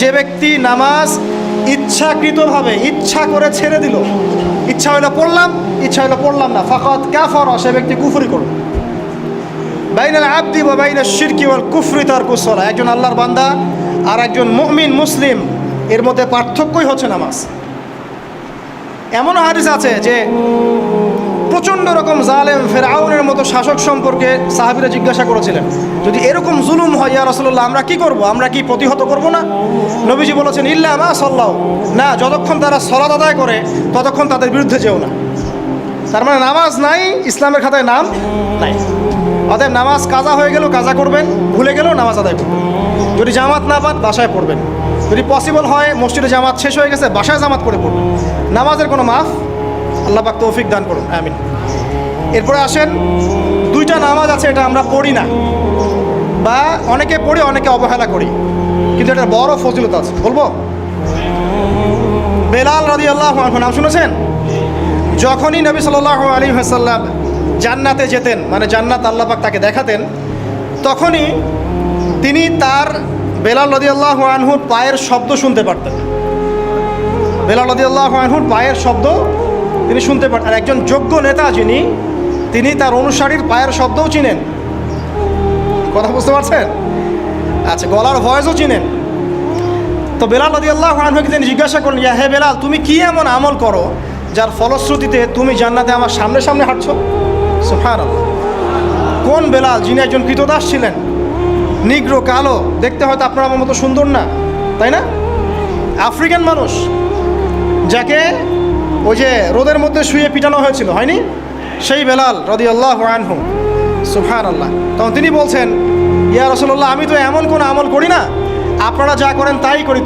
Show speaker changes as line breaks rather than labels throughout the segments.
যে ব্যক্তি নামাজ ইচ্ছাকৃতভাবে ইচ্ছা করে ছেড়ে দিল, ইচ্ছা হইলো পড়লাম, ইচ্ছা হইলো পড়লাম না, ফাকাত কাফারা, সে ব্যক্তি কুফরি করল। বাইনাল আবদি ওয়া বাইনাশ শিরকি ওয়াল কুফরি তারকুস সালাহ, একজন আল্লাহর বান্দা আর একজন মুমিন মুসলিম এর মধ্যে পার্থক্যই হচ্ছে নামাজ। এমন হাদিস আছে যে প্রচণ্ড রকম জালেম ফেরাউনের মতো শাসক সম্পর্কে সাহাবীরা জিজ্ঞাসা করেছিলেন, যদি এরকম জুলুম হয় ইয়া রাসূলুল্লাহ, আমরা কি করব? আমরা কি প্রতিহত করব না? নবীজি বলেছেন ইল্লা মা সাল্লাও, না, যতক্ষণ তারা সালাত আদায় করে ততক্ষণ তাদের বিরুদ্ধে যেও না। তার মানে নামাজ নাই, ইসলামের খাতায় নাম নাই। অতএব নামাজ কাজা হয়ে গেলেও কাজা করবেন, ভুলে গেলেও নামাজ আদায় করবেন। যদি জামাত না পান বাসায় পড়বেন, যদি পসিবল হয় মসজিদে জামাত শেষ হয়ে গেছে বাসায় জামাত করে পড়বেন। নামাজের কোনো মাফ আল্লাহ পাক তৌফিক দান করুন, আমিন। এরপরে আসেন, দুইটা নামাজ আছে এটা আমরা পড়ি না, বা অনেকে পড়ি অনেকে অবহেলা করি, কিন্তু এটা বড় ফজিলত আছে। বলবো, বেলাল রাদিয়াল্লাহু আনহু নাম শুনেছেন? যখনই নবী সাল্লাল্লাহু আলাইহি ওয়াসাল্লাম জান্নাতে যেতেন, মানে জান্নাত আল্লাহ পাক তাকে দেখাতেন, তখনই তিনি তার বেলাল রাদিয়াল্লাহু আনহুর পায়ের শব্দ শুনতে পারতেন। বেলাল রাদিয়াল্লাহু আনহুর পায়ের শব্দ তিনি শুনতে পারতেন। আর একজন যোগ্য নেতা যিনি, তিনি তার অনুসারীর পায়ের শব্দও চিনেন। কথা বুঝতে পারছেন? আচ্ছা, গলার ভয়েসও চিনেন। তো বেলাল রাদিয়াল্লাহু আনহুকে তিনি জিজ্ঞাসা করলেন, ইয়া হে বেলাল, তুমি কি এমন আমল করো যার ফলশ্রুতিতে তুমি জান্নাতে আমার সামনে সামনে হাঁটছো? সুবহানাল্লাহ। কোন বেলাল? যিনি একজন কৃতদাস ছিলেন, নিগ্রো, কালো, দেখতে হয়তো আপনার আমার মতো সুন্দর না, তাই না? আফ্রিকান মানুষ, যাকে ওই যে রোদের মধ্যে শুয়ে পিটানো হয়েছিল, হয়নি? সেই বেলাল রাদিয়াল্লাহু আনহু, সুবহানাল্লাহ। তখন তিনি বলছেন, ইয়া রাসূলুল্লাহ, আমি তো এমন কোনো আমল করি না, আপনারা যা করেন তাই করি,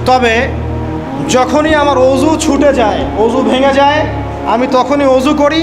তবে যখনই আমার অজু ছুটে যায়, অজু ভেঙে যায়, আমি তখনই অজু করি